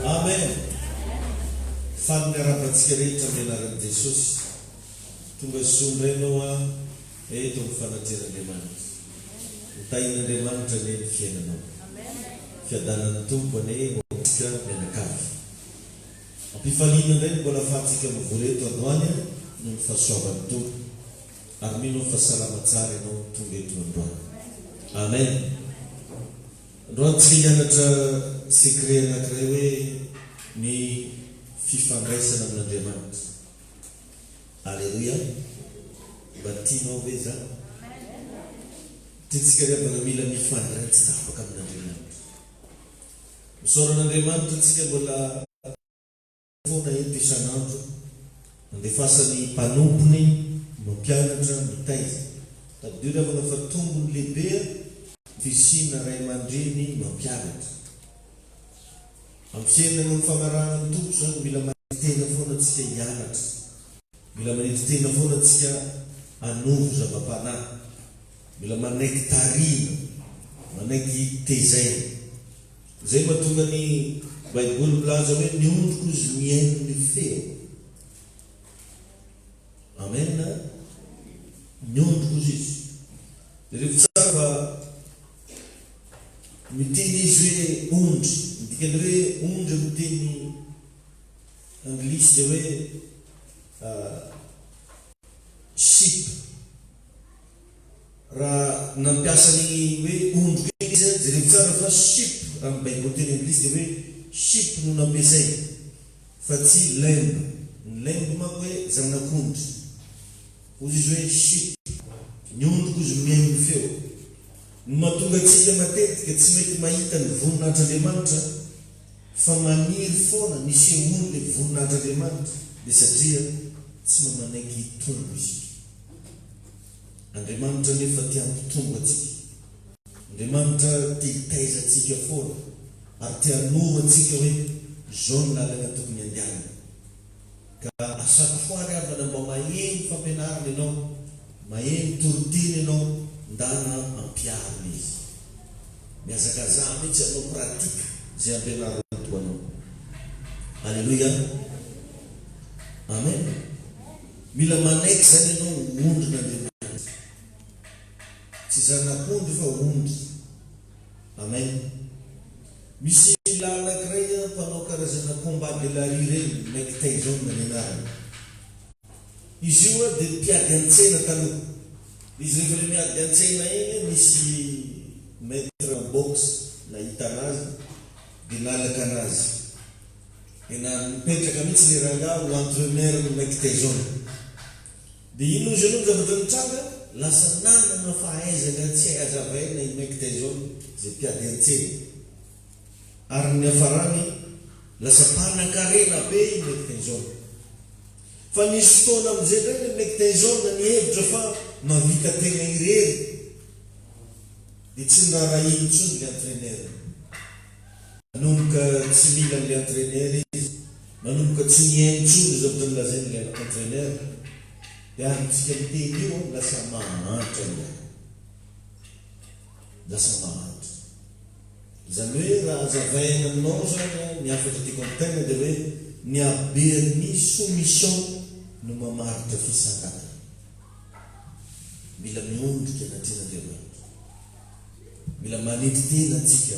Amen. Fanarapantsika rehetra amin'ny anaran'i Jesosy. Tonga sombra ianao eto amin'ny fanateran'Andriamanitra. Tain'Andriamanitra ane ny fiainanao. Fiadanan'ny tompo ane hoantsika mianakavy. Ampifaliana indray ny mbola ahafahantsika mivory eto androany no ny fahasoavan'ny tompo. Ary mino ny fahasalama tsara ianao tonga eto androany. Amen. Androantsika hianatra secret anankiray hoe ny fifandraisana amin'Andriamanitra. Alleluia. Mba tianao ve zany? Tiantsika rehefa mila mifandray tsy tapaka amin'Andriamanitra. Misaoran'Andriamanitra antsika mbola foana eto isan'andro andefasany mpanompony mampianatra mitaiza. Tadio rehefa fa tombony lehibe fisina ray aman-dreny mampianatra. Amin'ny fiainana ny famarana ny tompo zany mila manitena foana antsika hianatra. Mila manitena foana antsika hanovo zava-panahy. Mila manaiky tarina, manaiky tezaina. Zay mahatonga ny Baiboly milaza hoe ny ondriko izy miaino ny feo. Amen. Ny ondriko izy. Rehefa tsara fa miteny izy hoe ondry. Dikany hoe ondry miteny anglisy dia hoe ship. Raha nampiasany hoe ondry izy dia tsara fa ship. Raha ny Baiboly teny anglisy dia hoe ship no nampiasay. Fa tsy lamb. Ny lamb manko hoe zanak'ondry. Ozy izy hoe ship. Ny ondriko izy miaino ny feo. Ny mahatonga antsika matetika tsy mety mahita ny voninahitran'Andriamanitra fa maniry foana misy ondry ny voninahitran'Andriamanitra dia satria tsy mamanaiky tombo izy. Andriamanitra nefa tia hampitombo atsika. Andriamanitra tia hitaiza atsika foana ary tia hanova atsika hoe zao ny lalana tokony andehanana. Ka asako foany avana mba maheno fampianarana ianao, maheno toritiny ianao ndana ampiarina izy. Miazakazaha mihitsy anao pratika zay ampianarana toanao. Alleluia. Amen. Mila manaiky zany ianao ondry n'Andriamanitra. Tsy zanak'ondry fa ondry. Amen. Misy lalana anankiray mpanao karazana combat de la rue reny maiky taizao ny anarana. Izy io dia mpiady an-tsena taloha. Izy rehefa miady an-tsena iny misy maître boxe nahita anazy dia nalaka anazy. Dia mipetraka mihitsy ny rangahy ho entraîneur ny maiky taizao. Dia ino izy anao zavatra mitranga lasa nanana fahaizana tsy hazavaina i maiky taizao zay mpiady an-tsena. Ary ny hafarany lasa mpanan-karena be i maiky taizao. Fa nisy fotoana amin'izay ndray ny maiky taizao ny hevitra fa mavita tena irery. Dia tsy niraharaha intsony le entraîneur. Manomboka tsy mila le entraîneur izy, manomboka tsy mihaino intsony zavatra nilazainy le entraîneur. Dia arytsika miteny io lasa mahantra iany. Lasa mahantra. Zany hoe raha azavaina aminao zany ny afatra tiako amin'ny tegna dia hoe ny haben'ny soumission no mamaritra fisangana. Mila miondrika anatin'Andriamanitra. Mila manety tena antsika.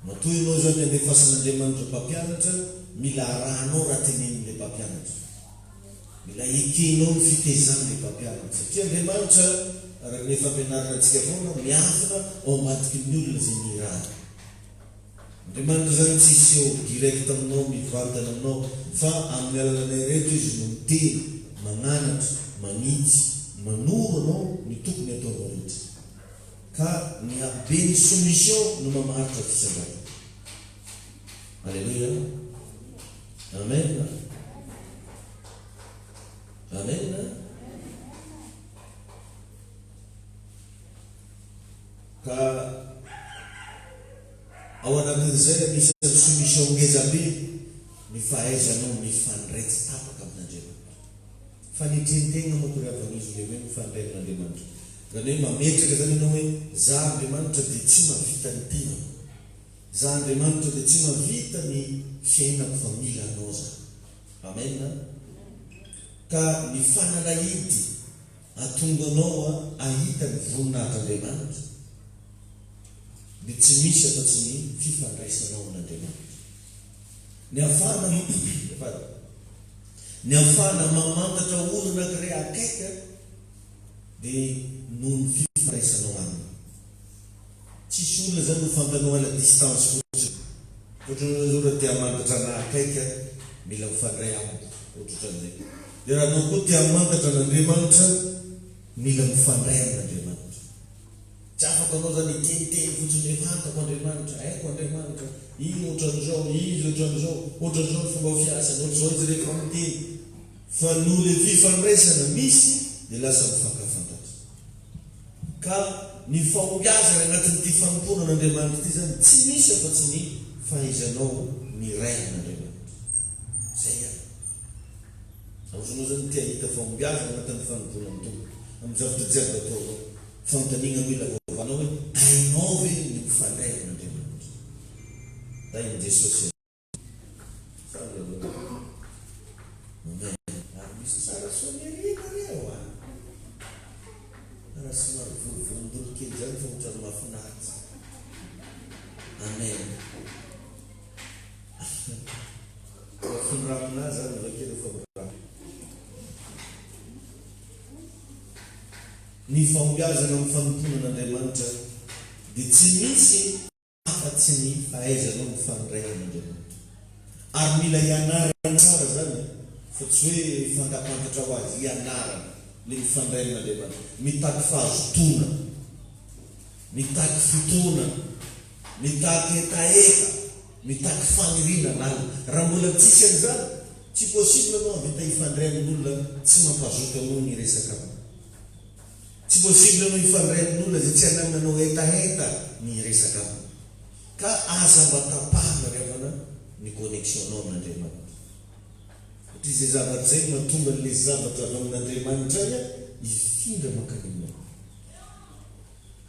Matoa ianao zany andefasan'Andriamanitra mpampianatra, mila arahanao raha tenenin'ilay mpampianatra. Mila ekenao ny fitezan'ilay mpampianatra. Satria Andriamanitra araka ny fampianarana antsika foana miafina ao ambadiky ny olona zay miraha. Andriamanitra zany tsisy eo direct aminao mivantana aminao fa amin'ny alalanay reto izy no miteny, mananatra, manitsy, manoro anao ny tokony ataonao rehetra. Ka ny habeny soumission no mamaritra fisangana. Alleluia. Amen. Amen. Ka ao anatin'izay misy soumission ngeza be ny fahaizanao mifandray tsy tapaka amin'Andriamanitra. Fanitrentegna manko ry avanizy le hoe mifandray amin'Andriamanitra. Zany hoe mametraka zany ianao hoe za Andriamanitra dia tsy mavita ny tenako. Za Andriamanitra dia tsy mavita ny fiainako fa mila anao zany. Amen. Ka ny fanalahidy atonga anao ahita ny voninahit'Andriamanitra dia tsy misy afa-tsy ny fifandraisanao amin'Andriamanitra. Ny ahafahana mamantatra olona anankiray akaiky dia noho ny fifandraisanao aminy. Tsisy olona zany ho fantanao à la distance fotsiny. Ohatran'ora tia mantatra na akaiky mila mifandray amiko ohatran'izay. Dia raha anao koa tia mantatra n'Andriamanitra mila mifandray amin'Andriamanitra. Tsy afaka anao zany iteniteny fotsiny fantako Andriamanitra, haiko Andriamanitra, iny ohatran'izao, izy ohatran'izao, ohatran'izao ny fomba fiasany, ohatran'izao izy rehefa miteny. Fa noho le fifandraisana misy dia lasa mifankafantatra. Ka ny fahombiazana anatin'ity fanompoana n'Andriamanitra ity zany tsy misy afa-tsy ny fahaizanao miray amin'Andriamanitra. Zay ihany. Ohatranao zany tia hita fahombiazana anatin'ny fanompoana amin'ny tompo. Amin'ny zavatra jiaby ataonao. Fanontaniana mila vaovanao hoe hainao ve ny mifandray amin'Andriamanitra. Tain'i Jesosy. Amen. Ary misy tsara soamerina reo raha somary volovolo kely zany fa ohatrany mahafinaritra. Amen. Finramina zany vakely famiramo. Ny fahombiazana amin'ny fanompoana n'Andriamanitra dia tsy misy afa-tsy ny fahaizanao mifandray amin'Andriamanitra. Ary mila ianarana tsara zany fa tsy hoe fantapantatra ho azy, ianarana le mifandray amin'Andriamanitra. Mitaky fahazotoana, mitaky fotoana, mitaky etaeta, mitaky fanirinana any. Raha mbola tsisy an'izany, tsy possible anao avita hifandray amin'olona tsy mampahazoto anao ny resaka aminy. Tsy possible anao hifandray amin'olona zay tsy anagnanao etaeta ny resaka aminy. Ka aza mba tapahana rehefa ny connexion anao amin'Andriamanitra. Satria zay zavatra zay mahatonga le zavatra avy amin'Andriamanitra any hifindra mankaninao.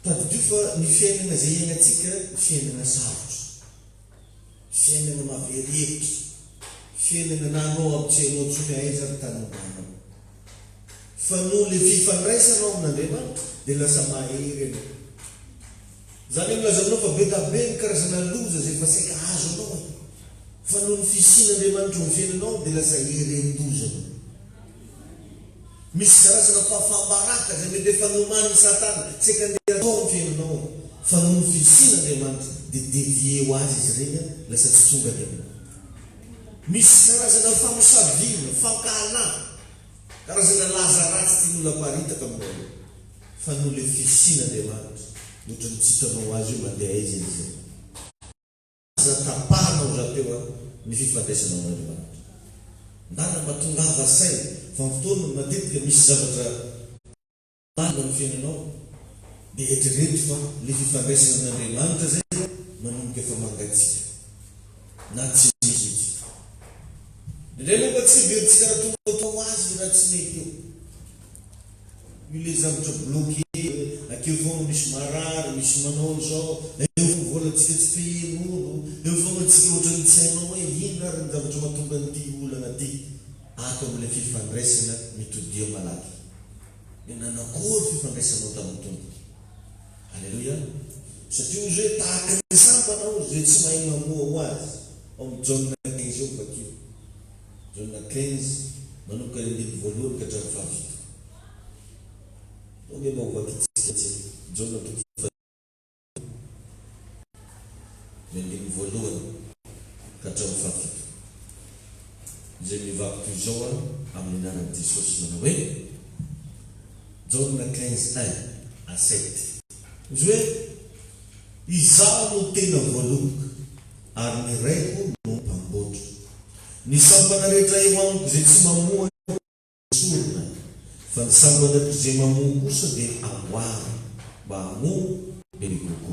Tadidio fa ny fiainana zay iainantsika fiainana sarotra, fiainana maverevitra, fiainana na anao ampitsehanao tsony aiza ny tananao. Fa noho le fifandraisanao amin'Andriamanitra dia lasa mahery anao. Zany milaza aminao fa be da be ny karazana loza zay efa saika azo anao. Fa noho ny fisian'Andriamanitra ny fiainanao dia lasa herendoza anao. Misy karazana fahafambaraka zay mety efa noman'ny Satana saika andeha atao ny fiainanao. Fa noho ny fisian'Andriamanitra dia devie ho azy izy reny lasa tsy tonga ny aminao. Misy karazana famosaviana, fankalana, karazana lazaratsy tian'olona paritaka aminao. Fa noho le fisian'Andriamanitra ohatra ny tsy hitanao azy io mandeha izy izy. Aza tapahanao rahateo ny fifandraisanao amin'Andriamanitra. Ndana mba tongava saina fa fotoana matetika misy zavatra mana amin'ny fiainanao dia eritrereto fa le fifandraisana amin'Andriamanitra zay manomboka efa mangatsika na tsy misy izy. Indray moa tsy veritsika raha tonga atao azy raha tsy mety eo. Ile zavatra bloqué akeo foana misy marary, misy manao zao, eo vola tsika tsy fehin'olo, eo foana tsika ohatrany tsy hainao hoe ino ary ny zavatra mahatonga an'ity olana ty. Ato amin'ilay fifandraisana mitodio malaky. Nanakory fifandraisanao tamin'ny tompo. Alleluia. Satria ozy hoe tahaka ny sampanao zay tsy mahay mamoa ho azy. Ao amin'ny Jauna 15 eo vakio. Jauna 15 manomboka ny andimy voalohany ka hatramin'ny fahafito. Onge mahovakitsika Jauna 15 ny andimy voalohany ka hatramin'ny fahafito. Zay mivaky toy izao amin'ny anaran'i Jesosy manao hoe Jauna 15:1-7. Izy hoe izaho no tena voaloboka ary ny raiko no mpamboatra. Ny sambana rehetra eo amiko zay tsy mamoa sorona, fa ny sambana zay mamoa kosa dia amboary mba hamoa dia mikoko.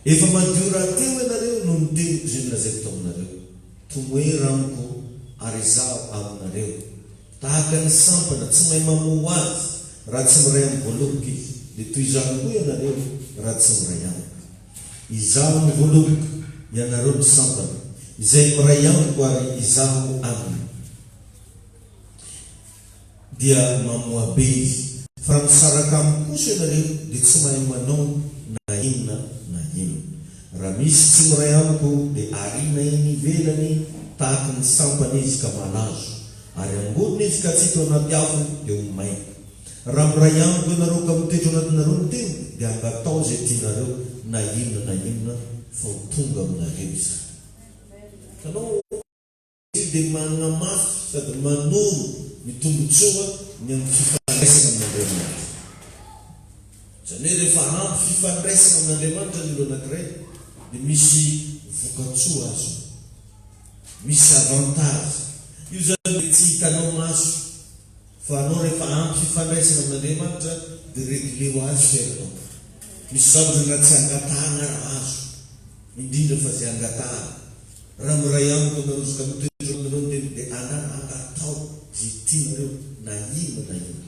Efa madio rahateo ianareo no niteniko zay nilazaiko tao aminareo. Tomoera amiko ary izaho aminareo. Tahaka ny sampana tsy mahay mamoa azy raha tsy miray amin'ny voaloboka izy, dia toy izany koa ianareo raha tsy miray amiko. Izaho ny voaloboka, ianareo ny sampana. izay miray amiko ary izaho aminy dia mamoa be izy. Fa misaraka aminy kosa ianareo dia tsy mahay manao na inona na inona. Raha misy tsy miray amiko dia arina iny ivelany tahaka ny sampana izy ka malazo, ary angodina izy ka tsy hita anaty afo dia ho maika. Raha miray amiko ianareo ka mitoetra anatinareo ny teny dia angatao izay tianareo na inona na inona fa ho tonga aminareo izany. Kanao dia manana mafy sady manoro mitombotsoa ny amin'ny fifandraisana amin'Andriamanitra. Zany hoe rehefa ampy fifandraisana amin'Andriamanitra ny olo anankiray dia misy vokatsoa azo, misy avantage. Io zany dia tsy hitanao maso, fa anao rehefa ampy fifandraisana amin'Andriamanitra dia regle ho azo fiainanao. Misy zavatra na tsy angatahana raha azo, indrindra fa izay angatahana. Raha miray amiko ianareo ka mitoetra aminareo teny dia angatao zay tianareo na inona na inona.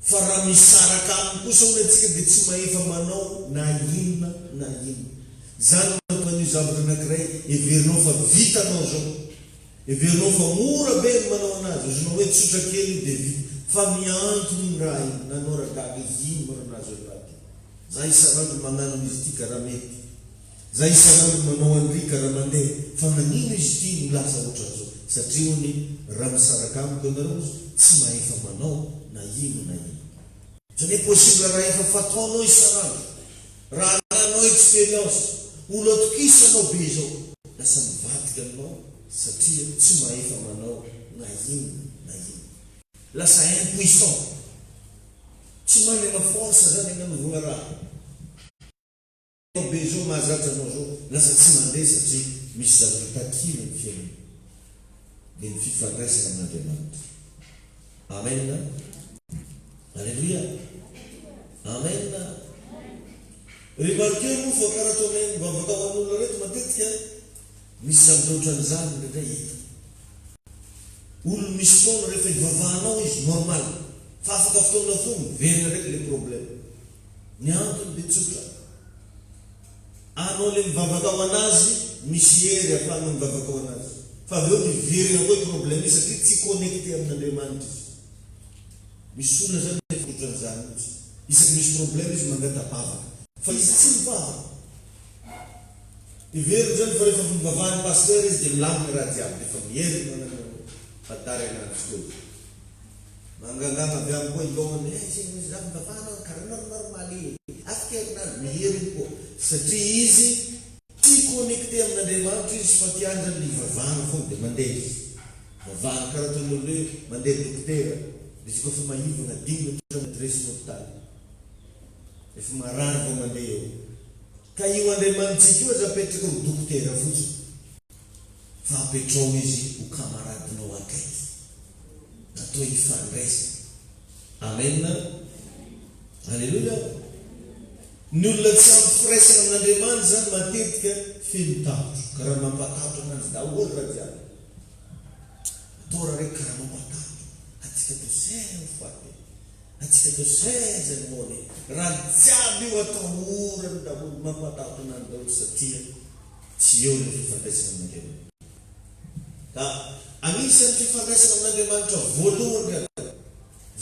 Fa raha misaraka aminy kosa hono antsika dia tsy mahefa manao na inona na inona. Zany manao zavatra anankiray heverinao fa vitanao zao, heverinao fa mora be ny manao anazy, ozonao hoe tsotra kely dia vita, fa miantony ny raha iny nanao ragaga izy iny maranazy raha ty. Za isanandro manano izy ty karaha mety, za isanandro manao andrika raha mandeha, fa nanino izy ty no lasa ohatran'izao. Satria hony raha misaraka amiko ianareo tsy mahefa manao na inona na inona. Zany hoe possible raha efa fataonao isanandro, raha nanao expérience, olo atokisanao be zao, lasa mivadika aminao satria tsy mahefa manao na inona na inona. Lasa impuissant, tsy manana force zany nanovana raha. Be zao mahazatra anao zao, lasa tsy mandeha satria misy zavatra takina ny fiainana. Dia ny fifandraisana amin'Andriamanitra. Amen. Alléluia. Amen. Remarquez moa fa karaha toa mivavaka ho an'olona reto matetika misy zavatra ohatran'izany ndraindray hita. Olo misy fotoana rehefa ivavahanao izy normal, fa afaka fotoana foana verina ndraiky le problème. Ny antony dia tsotra. Anao le mivavaka ho anazy misy hery ahafahana mivavaka ho anazy. Fa aveo miverina koa problème izy satria tsy connecté amin'Andriamanitra izy. Misy olona zany rehefa ohatran'izany izy. Isaky misy problème izy mangatapavaka. Fa izy tsy mivavaka. Iverina zany fa rehefa mivavahan'ny pasteur izy dia milamina raha jiaby. Efa mihery manana fadary anazy koa. Mangangana avy aminy koa ilohany, izy raha mivavahana karaha normaly. Afaka herinandro mihery koa. Satria izy tsy connecté amin'Andriamanitra izy fa tiandrany ny vavahana foana dia mandeha izy. Vavahana karaha toy ny olo hoe mandeha dokotera, dia izy koa fa maivana dingana adresy hôpitaly. Efa marary vao mandeha eo. Ka io Andriamanitsika io aza apetraka ho dokotera fotsiny. Fa apetrao izy ho kamaradinao akaiky. Natao hifandraisana. Amen. Alleluia. Ny olona tsy ampifiraisana amin'Andriamanitra zany matetika feno tapotro, karaha mampatapotro anazy daholo raha jiaby. Atao raha raiky karaha mampatapotro. Atsika to zay faty, atsika to zay zany mone. Raha jiaby io atao orany daholo mampatapotro anazy daholo satria tsy eo ny fifandraisana amin'Andriamanitra. Ka anisan'ny fifandraisana amin'Andriamanitra voalohany raha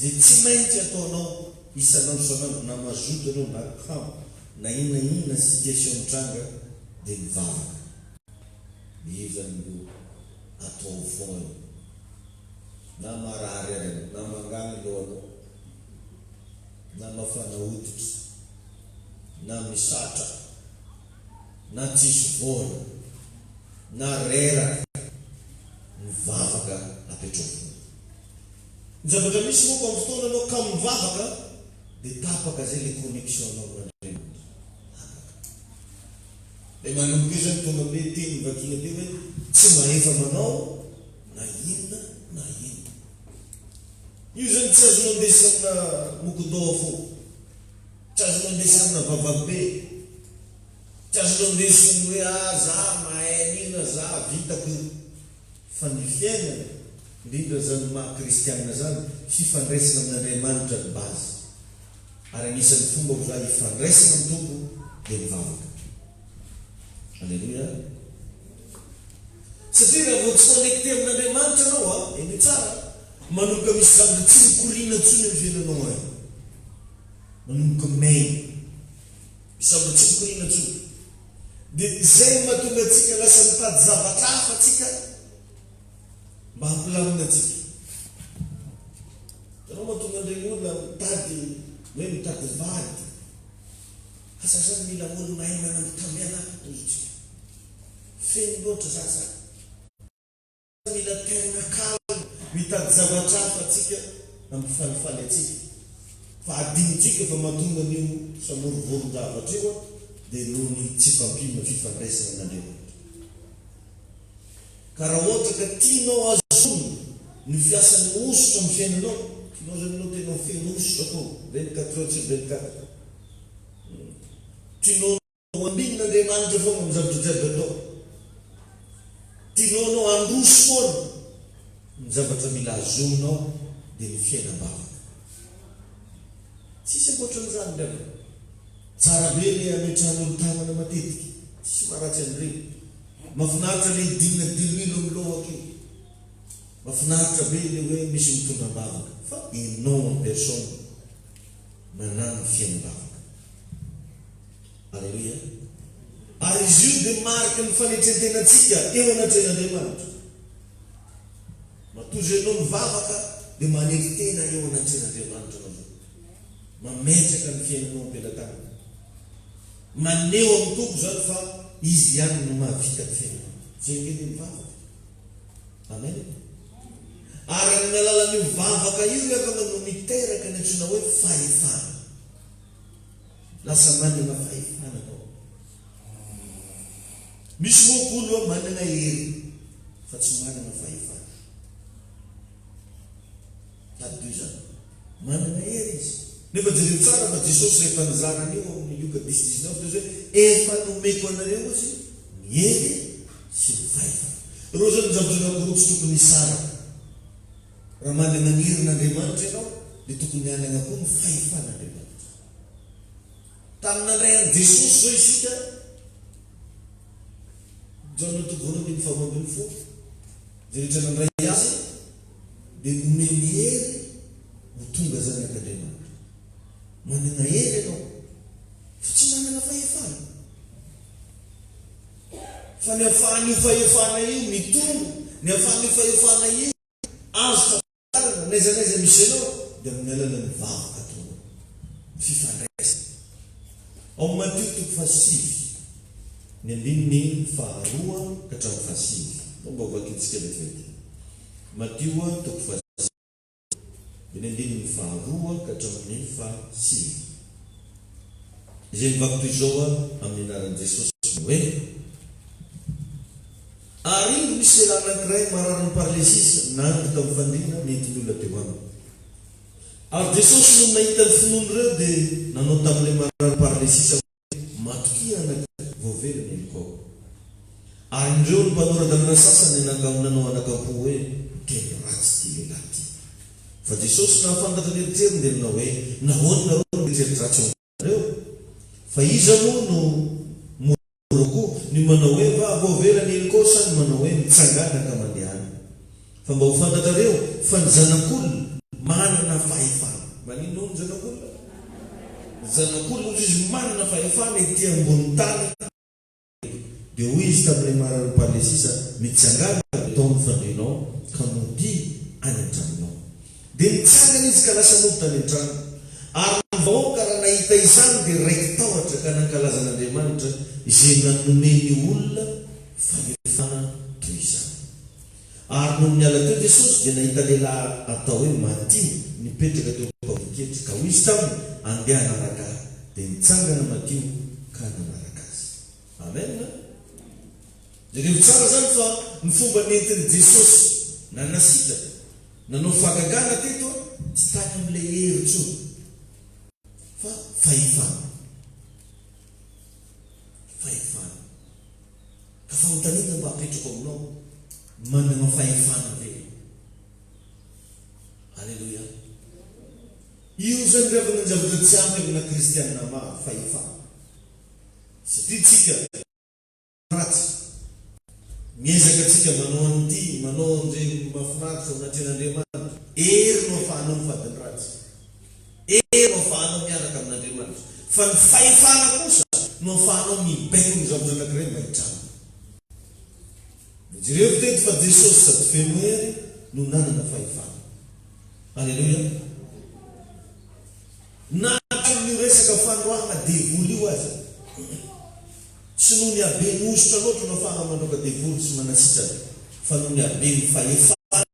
zay tsy maintsy ataonao isanandro sanandro na mazoto anao na kamo na inona situation mitranga dia mivavaka. Io zany io atao voana na marary ary na mangana lohanao na mafana hoditra na misatra na tsisy voana na reraka, mivavaka apetrao. Ny zavatra misy moa amin'ny fotoana anao ka mivavaka dia tapaka zay le connexion anao amin'Andriamanitra. Dia manomboka io zany tonga hoe teny vakina teo hoe tsy mahefa manao na inona na inona. Io zany tsy azonao andesina amina mokodao fo, tsy azonao andesina amina vavabe, tsy azonao andesina hoe za mahay an'ina za vitako io. Fa ny fiainana indrindra zany maha kristianina zany fifandraisana amin'Andriamanitra ny base. Ary anisan'ny fomba ho za hifandraisana amin'ny tompo dia mivavaka. Alleluia. Satria raha vao tsy connecté amin'Andriamanitra anao eny tsara manomboka misy zavatra tsy mikoriana ntsony ny fiainanao ay. Manomboka maina misy zavatra tsy mikoriana ntsony. Dia izay mahatonga atsika lasa mitady zavatra hafa atsika mba hampilamina atsika. Ianao mahatonga an'ireny olona mitady hoe mitady vady. Asa zany mila olo mahay manambitambiana tozotsika. Feno loatra zany. Mila terina kalo mitady zavatra hafa atsika ampifalifaly atsika. Fa adinitsika fa mahatonga an'io samorovoron-javatra io dia noho ny tsy fampima fifandraisana n'Andriamanitra. Ka raha ohatra ka tianao azono ny fiasan'ny osotra amin'ny fiainanao, tianao zany anao tena feno osotra koa 24 heures sur 24. Tianao amin'Andriamanitra foana amin'ny zavatra jiaby atao. Tianao anao androso foana ny zavatra mila azonao dia ny fiainam-bavaka. Tsisy ankoatran'izany ndray. Tsara be ilay ametrahan'olo tanana matetika. Tsisy maharatsy an'ireny. Mahafinaritra ilay dinina dililo amin'ny lohako io. Mahafinaritra be ilay hoe misy mitondram-bavaka. Fa ianao en personne manana fiainam-bavaka. Alleluia. Ary izy io dia marika ny fanetrentenantsika eo anatren'Andriamanitra. Matoa ianao mivavaka dia manety tena eo anatren'Andriamanitra anao. Mametraka ny fiainanao am-pelatana. Maneho amin'ny tompo zany fa izy ihany no mahavita ny fiainanao. Zay ngely mivavaka. Amen. Ary amin'ny alalan'io mivavaka io rehefa no miteraka ny antsoina hoe fahefana. Lasa manana fahefana anao. Misy moa manana hery fa tsy manana fahefana. Tady zany. Manana hery izy. Nefa jereo tsara fa Jesosy rehefa nizarany io amin'ny Luka 10:19 dia efa nomeko anareo izy ny hery sy ny fahefana. Reo zany zavatra anakorotsy tokony hisaraka. Raha manana ny hery n'Andriamanitra ianao dia tokony hanana koa ny fahefana n'Andriamanitra. Tamin'andray an' Jesosy zao isika John 2:4 rehetra nandray azy dia nomeny hery ho tonga zany ak'Andriamanitra. Manana hery ianao fa tsy manana fahefana. Fa ny ahafahan'io fahefana io mitombo, ny ahafahan'io fahefana io azo tafarana naizanaiza misy ianao dia amin'ny alalan'ny vavaka tonga fifandraisana. Ao Matteo 7 ny andininy 2 ka hatramin'ny 5. Mba vakitsika lefety. Matteo 7 ny andininy 2 ka hatramin'ny 5. Izay mivako toy izao amin'ny anaran'i Jesosy hoe ary misy lehilahy anankiray marary ny paralysisy nandry tamin'ny fandriana nentin'ny olona teo aminy. Ary Jesosy no nahita ny finoany ireo dia nanao tamin'ilay marary paralysisy matoki anankiray voavelona iliko ao. Ary indreo ny mpanoran-dalana sasany nanao anakampo hoe teny ratsy ty lehilahy ty. Fa Jesosy nahafantatra ny eritseriny dia nanao hoe nahoana reo no eritseritra-dratsy aminareo. Fa iza moa no moroko ny manao hoe voavelana iliko ao sa ny manao hoe mitsangana ka mandehana. Fa mba ho fantatrareo fa ny zanak'olona manana fahefana. Manino ny zanak'olona? Zanak'olona izy manana fahefana ety ambony tany. Dia hoy izy tamin'ilay marary paralysisa mitsangana taon'ny fandrinao ka mody any an-tranonao. Dia nitsangana izy ka lasa mody tany an-trano. Ary ny vahoaka raha nahita izany dia raiky tahotra ka nankalazan'Andriamanitra izay nanomeny olona fahefana toy izany. Ary noho niala teo Jesosy dia nahita lehilahy atao hoe Matio nipetraka teo am-pavoketry ka hoy izy taminy andeha hanaraka ahy. Dia nitsangana Matio ka nanaraka azy. Amen. Dia tsara zany fa ny fomba nentin'i Jesosy nanasitraka nanao fahagagana teto tsy tany amin'ilay hery intsony fa fahefana. Fahefana. Ka fanontaniana mba apetrako aminao manana fahefana ve? Alleluia. Io zany revana ny zavatra tsy ampy amina kristianina maro fahefana. Satria tsika ratsy miezaka atsika manao an'ity, manao an'izay mahafinaritra ao anatin'Andriamanitra. Ery no ahafahanao mifadiny ratsy. Ery no ahafahanao miaraka amin'Andriamanitra. Fa ny fahefana kosa no ahafahanao mibaiko ny zavatra anankiray mba hitrano. Jereo teto fa Jesosy sady feno hery no nanana fahefana. Alleluia. Na tamin'io resaka fanohana devoly io aza, tsy noho ny habeny ositra loatra no ahafahana mandroaka devoly sy manasitrana, fa noho ny habeny fahefana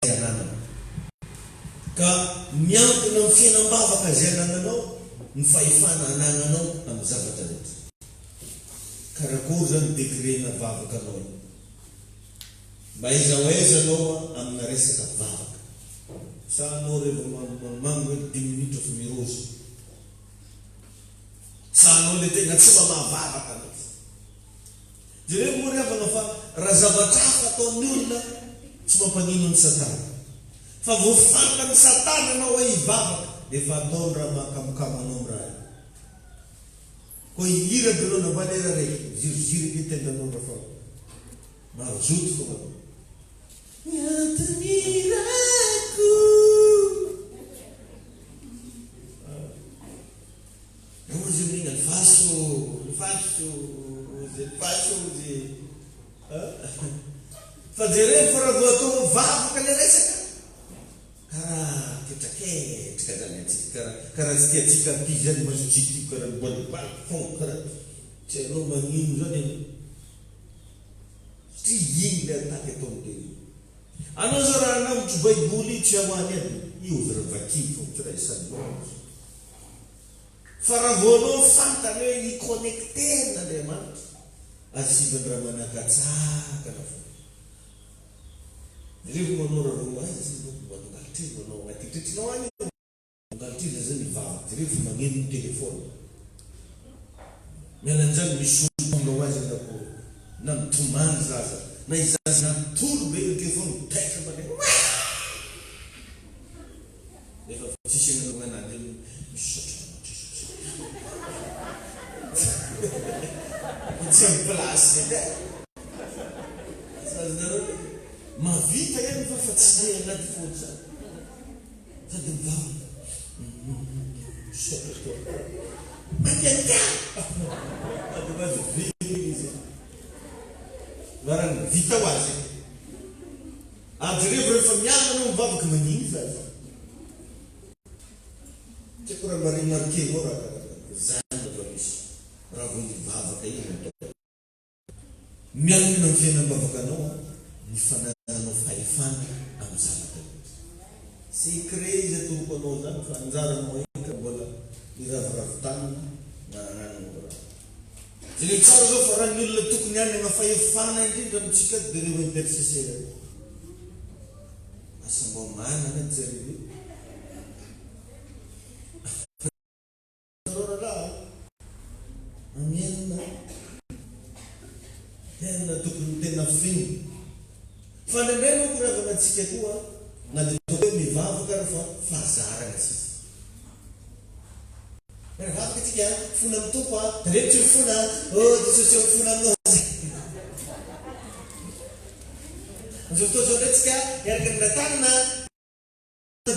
ananana. Ka miampina amin'ny fiainam-bavaka izay anananao, ny fahefana anananao amin'ny zavatra rehetra. Karakory zany degrena vavaka anao io. Mba aiza ho aiza anao amina resaka vavaka. Sa anao rehefa mango 10 minitra fa miroso. Sa anao le tegna tsy mamavavaka anao. Jereo moa revana fa raha zavatra hafa ataon'ny olona tsy mampanino ny Satana. Fa voafanta ny Satana anao hoe hivavaka, dia efa ataony raha mahakamokamo anao raha. Koa ihira bereo na valera raiky, ziroziry ny tendanao raha fa mahazoto fo anao. Miantanirako. Hoje menina, faço fazer fora do outro vago que ele recebe. Cara, que cara se tika pijama mas tiki cara body park fom cara. Che no mangin jone. Sti da take tonde. Ano zara na mtubai buli chamane io zara vakiko tra sabe. Faravono fantany hoe iconnecté n'Andriamanitra asivany manakatsaka na fo. Rehefa manao raha azy mangalitry manao anaty any mangalitry zany mivavaka. Rehefa magneno ny telefôna mialan'izany misy olonao azy na mitomany zaza na izazy na mitolo be ny telefôna mitaitra mandeha rehefa tsisy mananan'anazy misaotra. Tsy amin'ny plasy mavita ihany fa tsy dia anaty fony zany. Sady mivavaka. Mandiandiana. Ady mazy vita izy. Varana vita ho azy. Ady rehefa miamana no mivavaka maniny zaza. Tsy haiko raha marimarkenao raha zany rehefa misy. Raha vao mivavaka iny atao. Miankina amin'ny fiainam-bavakanao ny fanananao fahefana amin'ny zavatra. Secret izy atoloko anao zany fa anjaranao eka mbola iraviravin-tanana na anananao raha. Zay tsara zao fa raha ny olona tokony hanana fahefana indrindra amintsika dia reo intercesseur. Asa mba manana ny zareo. Tena tokony tena fino. Fa nendray moa koravana antsika koa na dia hoe mivavaka raha fa fahazarana sisa. Mivavaka tsika fona amin'ny tompo rehetra mifona Jesosy mifona aminao. Amin'izao fotoana zao ndray tsika iaraka ny ratanana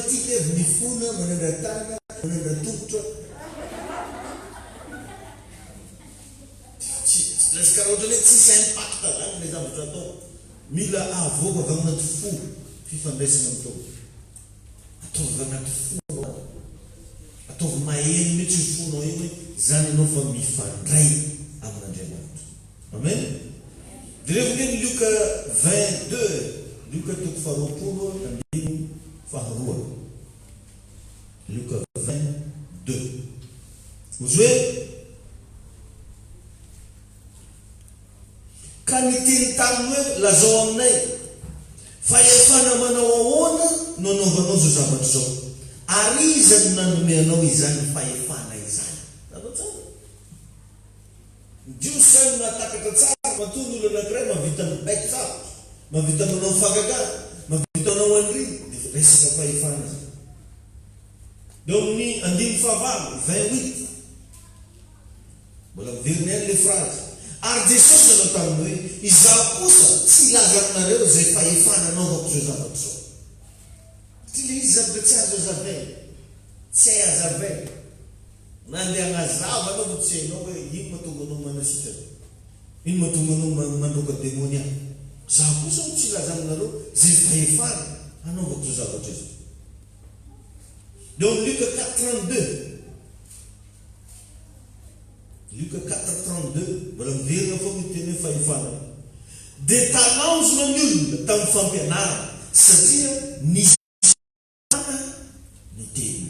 tika mifona manandra-tanana manandra-tongotra. Lesy karaha ohatra hoe tsisy impact zany le zavatra atao. Mila avoaka avy anaty fo fifandraisana amin'tao. Ataovy anaty fo. Ataovy maheno mihitsy ny fonao io hoe zany ianao fa mifandray amin'Andriamanitra. Amen. Dia rehefa ny Luka 22, Luka toko faharoapolo andimy faharoa. Luka 22. Ozy hoe ka niteny taminy hoe lazao aminay fahefana manao ahoana no anaovanao zao zavatra zao, ary iza no nanome anao izany fahefana izany. Zavatra tsara. Jiosy zany mahatakatra tsara matonga olo anankiray mahavita mibaiko tsara, mahavita manao fagagana, mahavita manao andriny, dia resaka fahefana zany. Dia amin'ny 28 mbola miveriny ihany le phrase. Ary Jesosy nanao taminy hoe izaho kosa tsy ilaza aminareo zay fahefana anaovako zao zavatra zao. Ty le izy zavatra tsy azo azavay, tsy hay azavay. Nandeha agnazava anao tsy hainao hoe ino mahatonga anao manasika, ino mahatonga anao mandroka demoniaky. Zaho kosa tsy ilaza aminareo zay fahefana anaovako zao zavatra zao. Dans Luc 4:32. Luc 4:32, mbola miverina foana ity teny fahefana. Dia talanjona ny olona tamin'ny fampianarana satria nisy ny teny.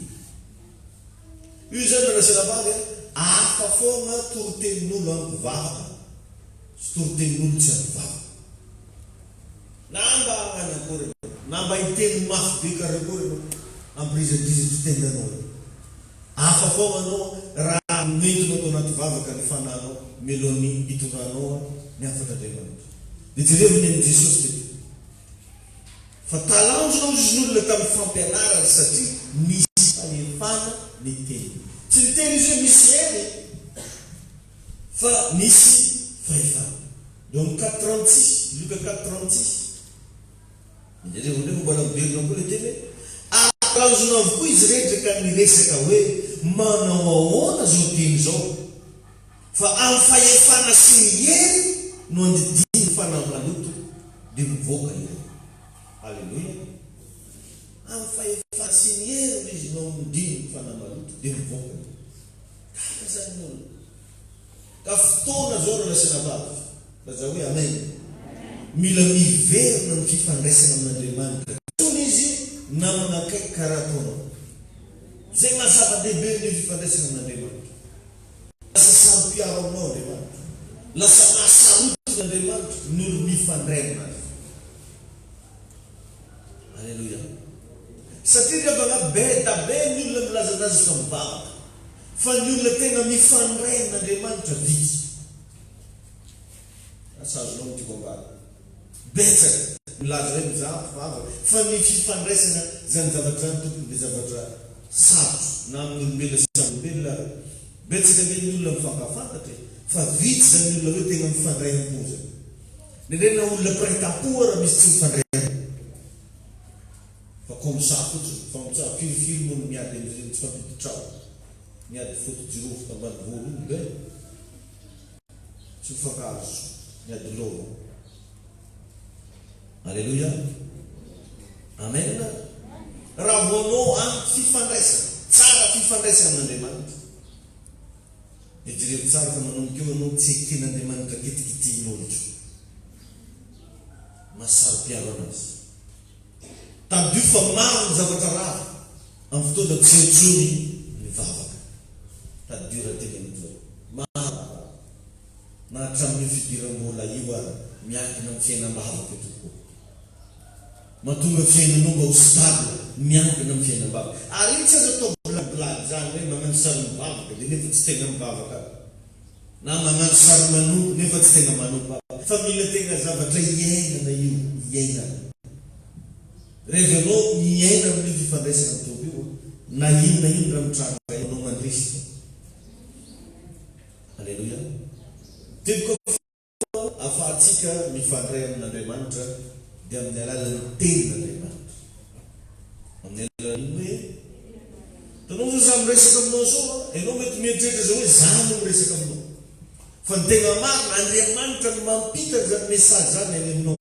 Io zany rasana valy hafa foana torotenin'olo ampivavaka sy torotenin'olo tsy ampivavaka. Namba agnakory, namba hiteny mafy be karakory ampirizadrizitra tendanao. Hafa foana anao raha nentinao tao anaty vavaka ny fananao meloni hitonanao ny afatra Andriamanitra. Dia jereviny amin'ny Jesosy teto. Fa talanjona izy n'olona tamin'ny fampianarana satria nisy fahefana ny teny. Tsy ny teny izy hoe misy hely fa nisy fahefana. Donc 4:36, Luc 4:36. Jereviny mbola miverina koa le teny hoe talanjona avokoa izy rehetra ka niresaka hoe manao ahoana zao teny zao, fa amin'ny fahefana sy ny hery no andidiny fanahy maloto dia mivoaka io. Alleluia. Amin'ny fahefana sy ny hery izy no andidiny fanahy maloto dia mivoaka io. Kaka zany olo ka fotoana zao raha lasina vavy raza hoe amen. Mila miverina ny fifandraisana amin'Andriamanitra. Izy namana akaiky karaha ataonao. Zay mahazava-dehibe ny fifandraisana amin'Andriamanitra. Lasa sampiaro aminao Andriamanitra. Lasa mahasaroty Andriamanitra ny olo mifandray aminazy. Alleluia. Satria rehefa be da be ny olona milazanazy fa mivavaka. Fa ny olona tena mifandray amin'Andriamanitra vitsy. Asazonao mitiko ambara. Betsaka milaza hoe mizaha mivavaka. Fa ny fifandraisana zany zavatra zany tokony dia zavatra sarotra na amin'ny olombelona sy olombelona. Betsaka be ny olona mifankafantatra fa vitsy zany olona hoe tena mifandray am-poza. Ny rena olona mpiray-tampo raha misy tsy mifandray. Fa komsa fotsiny, fa mitsaha firifiri moa no miady amin'izay tsy fampiditrao. Miady foto-jirofo tambany volo iny be. Tsy mifakazo, miady lova. Alleluia. Amen. Raha voanao amin'ny fifandraisana, tsara fifandraisana amin'Andriamanitra. Dia jerevy tsara fa manomboka eo anao tsy eken'Andriamanitra kitikitian'olotro. Mahasaro-piaro anazy. Tadio fa maro ny zavatra raha amin'ny fotoana tsy entsony mivavaka. Tadio raha tena amin'izao. Maro. Na hatramin'io fidiram-bola io ary miankina amin'ny fiainam-bavaka tokoa. Mahatonga fiainanao mba ho stable, miankina amin'ny fiainam-bavaka. Ary iny tsy azo atao blablabla zany hoe magnano sary mivavaka dia nefa tsy tena mivavaka. Na magnano sary manompo nefa tsy tena manompo. Fa mila tena zavatra iainana io, iainana. Rehefa anao miaina amin'ny fifandraisana mitovy io, na inona raha mitranga anao mandrisika. Alleluia. Teny ahafahantsika mifandray amin'Andriamanitra dia amin'ny alalan'ny tenin'Andriamanitra. Amin'ny alalan'ny hoe tanao zao za miresaka aminao zao, ianao mety mieritreritra zao hoe za no miresaka aminao. Fa ny tena marina Andriamanitra no mampita zany mesazy zany any aminao.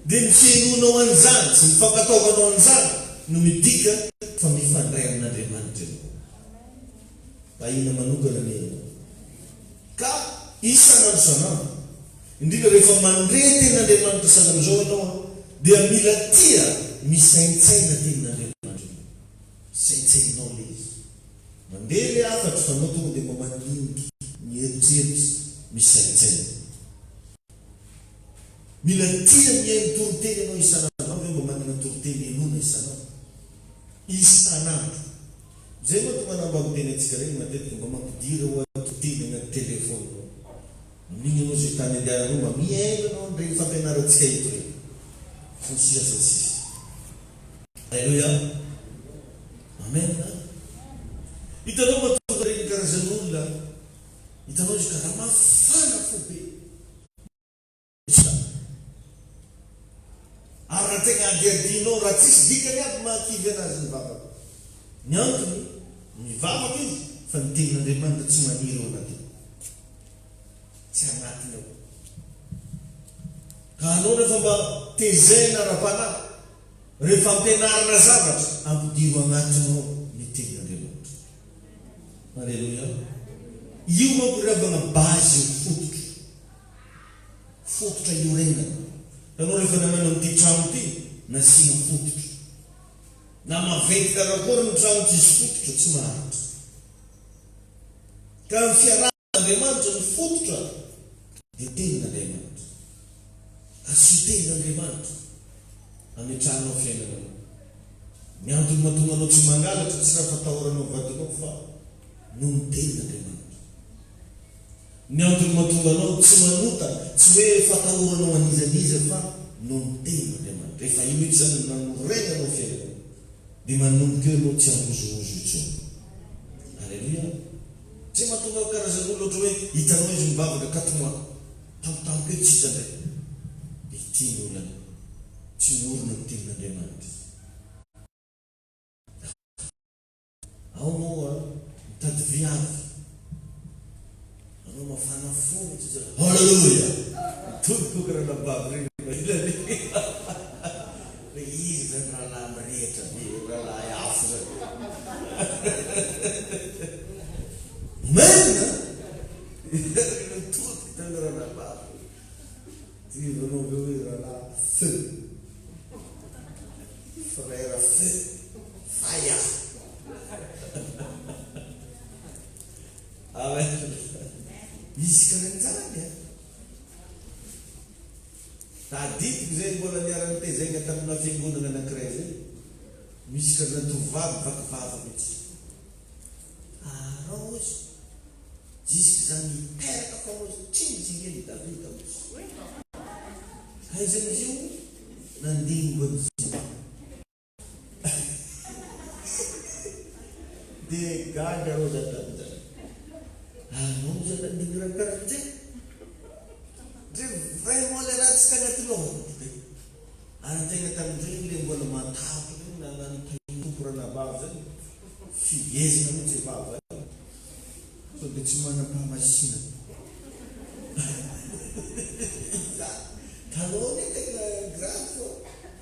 Dia ny fiainonao an'izany sy ny fankataovanao an'izany no midika fa mifandray amin'Andriamanitra ianao. Ahina manokana ny ianao. Ka isan'andro sanandro, indrindra rehefa mandre tenin'Andriamanitra sanan'izao ianao, dia mila tia misaintsaina tenin'Andriamanitra. Saintsainao le izy. Mandeha le afatra fa anao tonga dia mamaniky mieritreritry misaintsaina. Mila tia mihaino toroteny ianao isan'andro. Hoe mba manana toroteny enona isan'andro. Isan'andro. Zay moa tonga nambako teny antsika regny matetika mba mampidira ho toroteny agnaty telefôny. Amin'igny anao zay tany andehananao mba mihaino anao ndray fampianarantsika eto regny. Fonsisa tsisy. Alleluia. Amen. Hitanao matonga regny karazan'olona, hitanao izy karaha mafana fo. lafo be. Ary raha tegna adiadinao raha tsisy dikany aby mahakivy anazy ny vavaka. Ny antony mivavaka izy fa ny tenin'Andriamanitra tsy maniry ao anatiny. Tsy anatiny ao. Ka anao rehefa mba tezena ara-panahy, rehefa ampianarana zavatra, ampidiro anatinao ny tenin'Andriamanitra. Alleluia. Io manko ravana bazy fototra. Fototra iorenana. Anao rehefa namana amin'ity trano ity, nasiana fototra. Na maventy karakory ny trano tsisy fototra tsy maharitra. Ka ny fiarahan'Andriamanitra ny fototra dia tenin'Andriamanitra. Asio tenin'Andriamanitra ametrahanao fiainanao. Ny antony mahatonga anao tsy mangalatra tsy raha fatahoranao vadinao fa noho ny tenin'Andriamanitra. Ny antony mahatonga anao tsy manota tsy hoe fatahoranao anizaniza fa noho ny tenin'Andriamanitra. Rehefa io mihitsy zany nanorena anao fiainanao dia manomboka eo anao tsy hamozomozo intsony. Alleluia. Tsy mahatonga karazan'olo ohatra hoe hitanao izy mibavaka katimoa tampotampoka eo tsy hitandray. Dia ity ny olana tsy miorina ny tenin'Andriamanitra. Ao moa mitady viavy. Anao mafana fo tsy zara. Halleluia. Todikoka raha nabavy reny izy zany rahalahy mirehitra be, rahalahy afo zany. Mena tody tany raha nabavy. Ty vanao be hoe rahalahy feu. Frère feu. Faya. Amen. Misy karan'izany a. Tadidiko zay mbola niarany tezegna tamina fiangonana anankiray zay. Misy karazana tovovavy vakivava mihitsy. Arao izy. Jusque zany miteraka fa mozy tsy mitsingely Davida mozy. Ka izy amin'izy io nandingo amin'izy. Dia gaga arao zany tamin'izany. Anao zany nandingo karan'izay. Vraiment le raha tsy tagna atilohana. Ary tegna tamin'izay ilay mbola matapy na tompo raha nabavy zany. Figezina mihitsy vava. So dia tsy manam-pahamasina. Tanao ny tegna grave fô.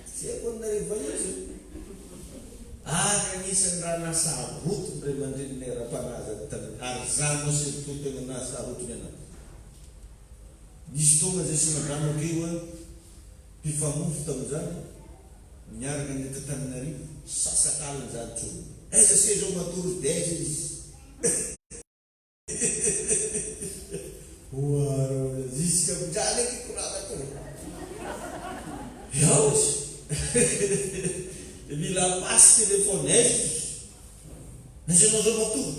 Tsy haiko nariva izy. Ary anisan'ny raha nasaharotony ray aman-dreniny ara-panazy tamin'ny ary zany moa sy tegna nasaharotony anazy. Nisy tonga zay sy magramaka io a mpifanofo tamin'izany niaraka ny Antananarivo sasakaliny zany tsony. Aiza se zao matory dia aiza izy. Wow, jusqu'à midrany aky korana koa. Yao izy. Mila pasy telefone aiza. Aiza anao zao matory.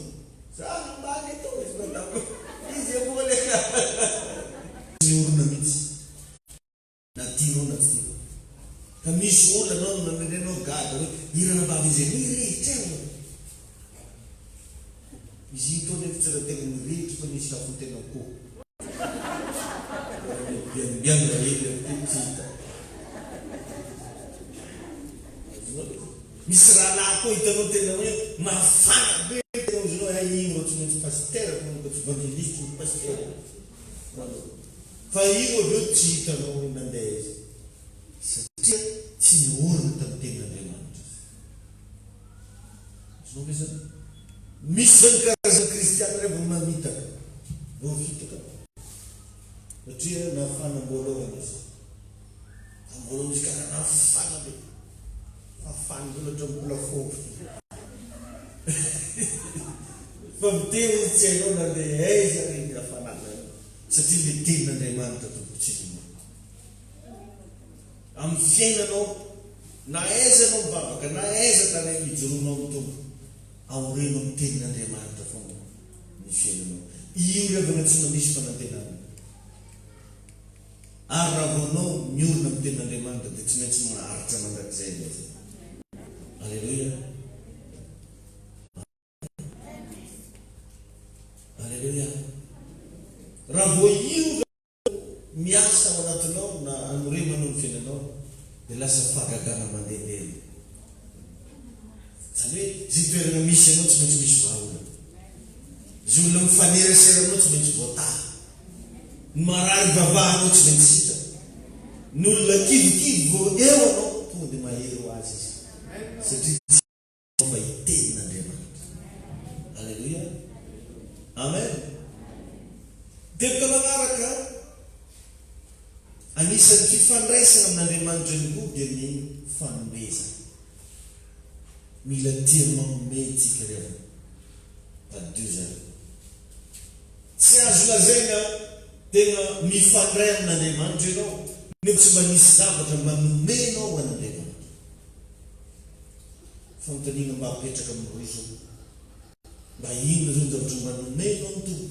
Za ambany eto izy manao. Izy amole. Miorina mihitsy. Na tianao na tsy tianao. Ka misy olo anao namenenao gaga hoe irana bavy izay mirehitra eo. Izy ito nefa tsy raha tegna mirehitra fa misy lafo tena koa. Bianbianga hely amin'ny tsy hita. Misy rahalahy koa hitanao tena hoe mafana be tena ozinao ino tsy maintsy pasteur tsy evangeliste ny pasteur. Fa io aveo tsy hitanao mandeha izy. Satria tsy niorina tamin'ny tenin'Andriamanitra. Sonao misy zany. Misy zany karazana kristiana iray vao mamitaka. Vao vitaka. Satria nafana mbolohana izy. Mbolohana izy karaha nafana be. Fafana zao ohatra mbola fômpy. Fa miteny izy tsy hainao nandeha aiza reny hafanana. Satria le tenin'Andriamanitra tompontsika. Amin'ny fiainanao na aiza anao mivavaka na aiza tany mijoroanao amin'ny tompo aorenao amin'ny tenin'Andriamanitra foana ny fiainanao. Io revana tsy mandisy fanantenana. Ary raha vonao miorina amin'ny tenin'Andriamanitra dia tsy maintsy maharitra mandrakizay izy. Alleluia. Alleluia. Raha vo io fiainanao dia lasa fahagagana mandehandeha. Zany hoe zay toerana misy anao tsy maintsy misy vahaolana. Izy olona mifanerasera anao tsy maintsy voatà. Ny marary vavahanao tsy maintsy hita. Ny olona kivikivy vo eo anao tonga dia mahery ho azy izy. Satria tsy fomba itenin'Andriamanitra. Alleluia. Amen. Dia manaraka anisan'ny fifandraisana amin'Andriamanitra ny koa dia ny fanomezana. Mila tia manome tsika rehefa tadio zany. Tsy azo lazaina tena mifandray amin'Andriamanitra ianao nefa tsy manisy zavatra manomenao ho an'Andriamanitra. Fanontaniana mba apetraka amin'ny roiso mba inona zao ny zavatra manomenao ny tompo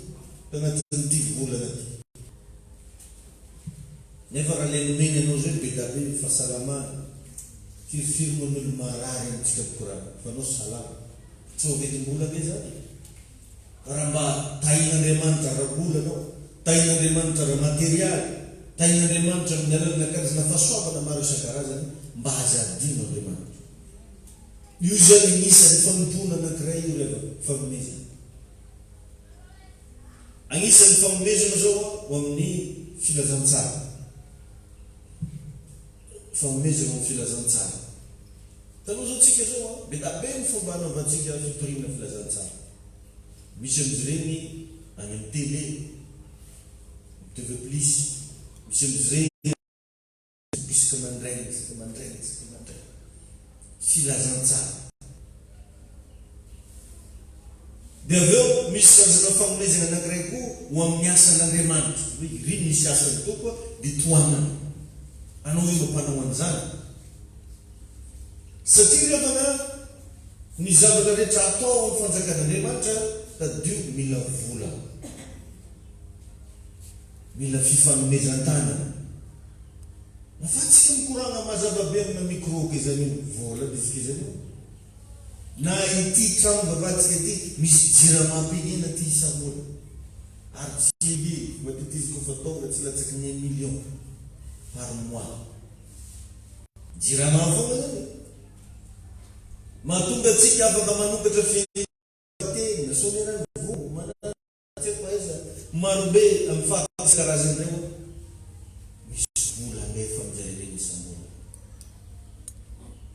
tanatin'ity volana ty. Nefa raha le nomeny anao zay be da be fahasalamana firifiriman'olo marary amintsika mikorana fa anao salama tsy hovetim-bola be zany. Raha mba tahin'Andriamanitra ara-bola anao, tahin'Andriamanitra ara-materialy, tahin'Andriamanitra amin'ny alalana karazana fahasoavana maro isan-karazany mba hazadino Andriamanitra. Io zany anisan'ny fanompona anankiray io rehefa fanomezana. Anisan'ny fanomezana zao ho amin'ny filazantsara. Fanomezana amin'ny filazantsara. Tanoha zao tsika zao be da be ny fomba anaovantsika fitoriana filazantsara. Misy amin'izy ireny any amin'ny télé, TV plus, misy amin'izy ireny bisika mandraigny, filazantsara. Dia avy eo misy karazana fanomezana anankiray koa ho amin'ny asan'Andriamanitra. Hoe ry misy asany tompo dia toanana. Anao io mampanao an'izany. Satria rehefa ny zavatra rehetra atao amin'ny fanjakan'Andriamanitra tadio mila vola, mila fifanomezan-tanana. Nafatsika mikorana mazava be amina micro izany io vola disika izany io. Na ity trano vavatsika ity misy jirama-penena ty isambola ary tsy ely matetizy kofa tonga tsy latsaky ny 1 million par mois. Jirama foana zany mahatonga atsika afaka manokatra fiainatena sonerany vogo manaatsepaiza marobe amin'ny fahatsy karazany reo misy vola nefa mijareleny isambola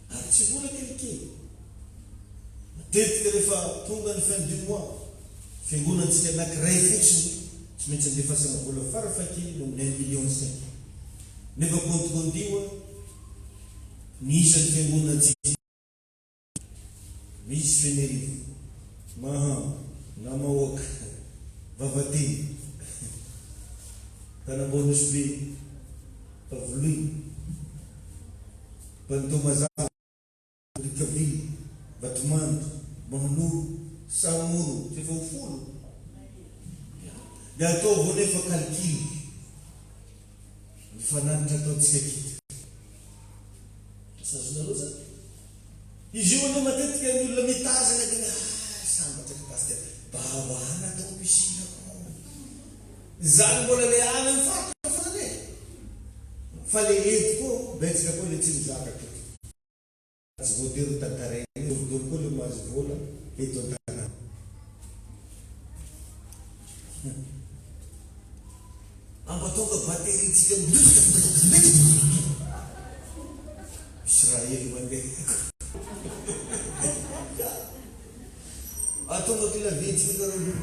ary tsy vola kelikely. Matetika rehefa tonga ny fin du mois fiangonantsika anankiray fotsiny tsy maintsy andefasana vola farafakely no amin'ny 1,5 million. Nefa kontikontiwa ny isan'ny fiangonantsika misy Fenerivo, Mahan, Namaoaka, Vavateny, Tanambonosbe, Pavoloy, Pantomazana, Rikavily, Vatomandry, Mahanoro, Samoro, tsy efa ho folo. Dia atao vao nefa calcul mifananitra ataontsika kita. Sazonareo zany. Izy io aloha matetika ny olona mitazana dia sambatra pasteur bahoana atao pisinako. Zany mbola le any amin'ny faritra foana e. Fa le eto koa betsaka koa le tsy mizaka koa. Tsy voatery tantarainy, voatery koa le mahazo vola eto an-tanàna. Ampatonga bateritsika Israely mandeha. Atonga kila vitsika karolo.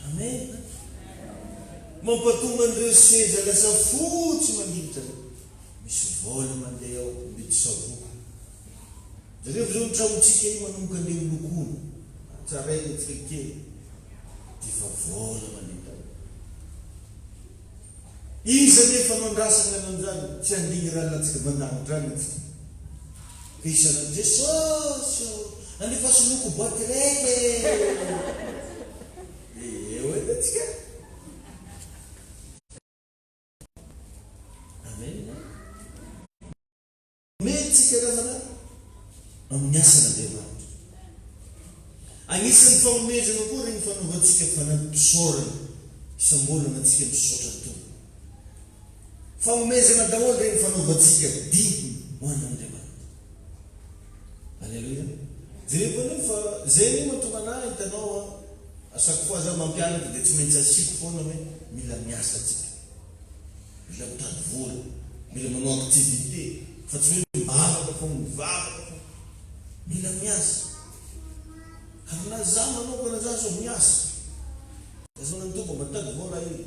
Amen. Mampatonga andreo seza lasa fotsy manginitra. Misy vola mandeha ao mety savoka. Zareo zao tramontsika io manomboka andeha milokona. Tsarainy antsika kely. Difa vola mandeha. Iza nefa mandrasana an'izany tsy andigny raha latsika mandanitra any itsika. Ka isan'andro Jesosy andefa soloko boaty reke. Eo edy atsika. Amen. Metsika raha zany amin'ny asan'Andriamanitra. Anisan'ny fanomezana koa regny fanaovantsika fanampisaorana isam-bolana antsika misaotra toy. Fanomezana daholo regny fanaovantsika didiny ho an'Andriamanitra. Alleluia. Jereko aloha fa zay ny mahatonga anahy hitanao chaque fois za mampianatra dia tsy maintsy asiko foana hoe mila miasa antsika. Mila mitady vola, mila manao activité, fa tsy hoe mivavaka foana mivavaka foana. Mila miasa. Karena za manao kana za so miasa. Za nang tubo matag vola io.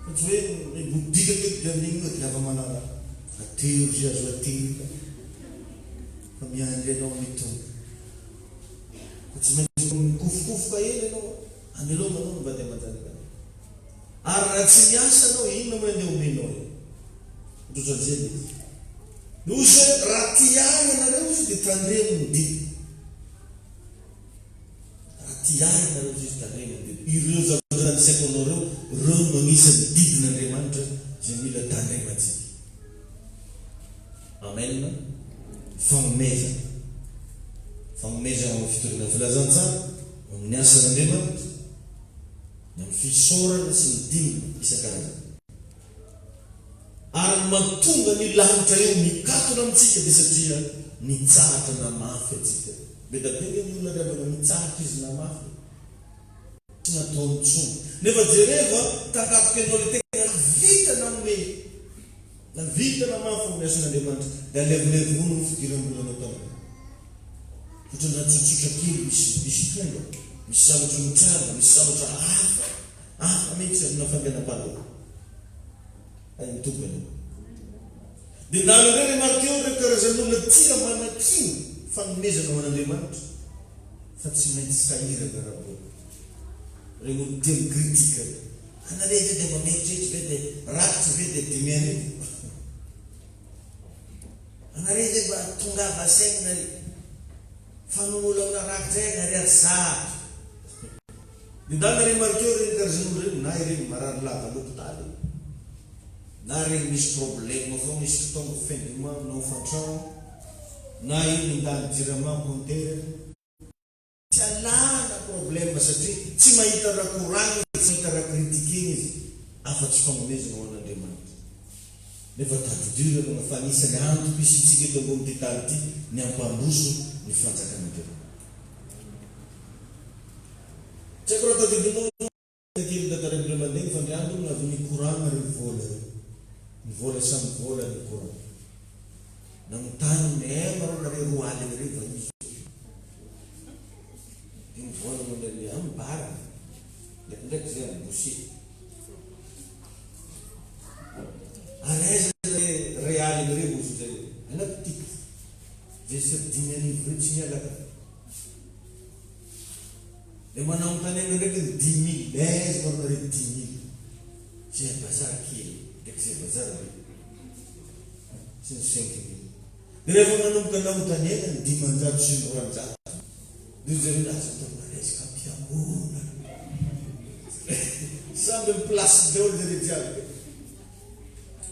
Fa tsy hoe budika dia amin'igny dia lava manana ateo ry azo ateo. Fa miandry anao mitombo. Fa tsy maintsy mikofokofoka ela anao ameloma anao mba dia manjary. Ary raha tsy miasa anao inona moa andeha omenao io? Ndrozaljely izy. Nozy raha ty agny anareo izy dia tandremo ny didiny. Tiahy nareo izy tandremo ny didiny. Ireo zava-nisako anareo reo magnisan'ny didin'Andriamanitra izay mila tandremantsika. Amen. Fanomezana. Fanomezana amin'ny fitoriana filazantsara amin'ny asan'Andriamanitra, amin'ny fisaorana sy ny dingana isan-karazany. Ary mahatonga ny lanitra eo mikatona amintsika dia satria nitsahatra na mafy atsika. Bedabega ny olona rehefa nitsahatra izy na mafy. Tsy nataony tsony. Nefa jereva takapoka anao le tegna vita na ome. Na vita na mafy amin'ny asan'Andriamanitra. Dia alevilevi-vono ny fidiram-bolana tao. Ohatra na tsotsotra kely misy tonga, misy zavatra mitranga, misy zavatra hafa mihitsy amina fampianam-panahy. Ay mitokana. Dia ndalo indray ny marika eo ireo karazan'olona tia manan-kio fanomezana ho an'Andriamanitra fa tsy maintsy sahirana raha. Regny olo tia mikritika. Anareo ve dia mametrehitra ve dia rakitra ve dia dimy arivo? Anareo ve mba tongava saina nareo? Fanon'olo amina rakitra eny ariary zahatra. Dia ndalo regny marika eo regny karazan'olo regny na ireny marary lava l'hôpitaly. Na regny misy problème fa misy fotoana fin du mois na ofantrano na ino indany jirama compteur tsy alana problème satria tsy mahita raha koragny, tsy mahita raha kritikeny izy afa-tsy fanomezana ho an'Andriamanitra. Nefa tadidio rehefa fa anisany antoka isitsika eto ambony ty tany ity ny ampandroso ny fanjakan'Andriamanitra. Tsy haiko raha tadidinao kely tatarebiray mandeha fa ny andro avy ny koragna ry vola. Ny vola samy vola ny koragna. Nanontany mehmaro nareo roa aligny reo va izy. Dia ny vola moa le ambara. Ndraikindraiky zay ambosi. Araiza ray aligny reo ozy zay. Anaty tiky. Zay sady 10,000 reo tsy mialaka. Dia manaontany egny ndraiky ny 10,000. Laizy marona reo 10,000. Zay bazara kely. Zay bazara be. Sy ny 5,000. Dia rehefa manomboka namontany ena ny 500 sy ny 400. Dia zay hoe aza tao maresika ampiamona. Samby amin'ny place daholo zay rehetra jiaby.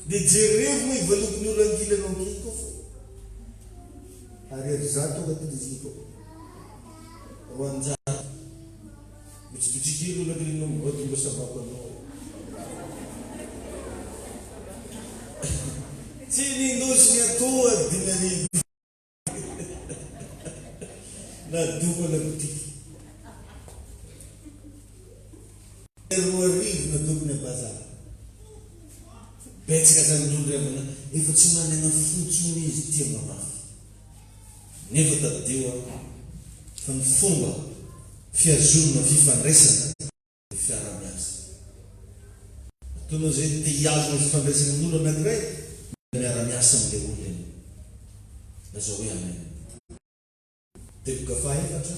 Dia jereo moa ivalokony olo ankilanao kiko fo. Ariary zato agnaty izy ko. 400. Bitsibitsy olo ankilanao mboty mbo sabako anao. Tsy nindosy ny atoa 10,000. Na doko na butiky. 2,000 na doko na bazara. Betsaka zany olo revana efa tsy manana fotsony izy tia mamafa. Nefa tadideo fa ny fomba fiazonana fifandraisana fiara-miasa. Ataonao zay te hiazona fifandraisana amin'olo anankiray miara-miasa amin'ilay olo eny. Lazao hoe amen. Teboka faefatra.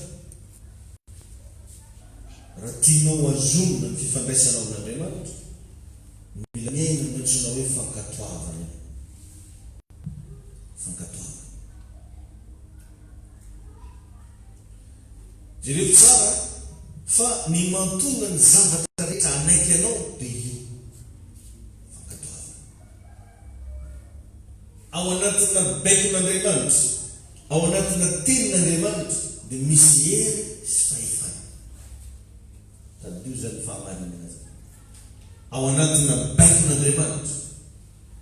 Raha tianao azonona ny fifandraisanao amin'Andriamanitra, mila miaina no antsoina hoe fankatoavana. Fankatoavana. Jereo tsara fa ny mantonga ny zavatra rehetra anaiky anao dia io fankatoavana. Ao anatina baikon'Andriamanitra, ao anatina tenin'Andriamanitra dia misy hery sy fahefana. Tadio zany fahamarinana zany. Ao anatina baikon'Andriamanitra,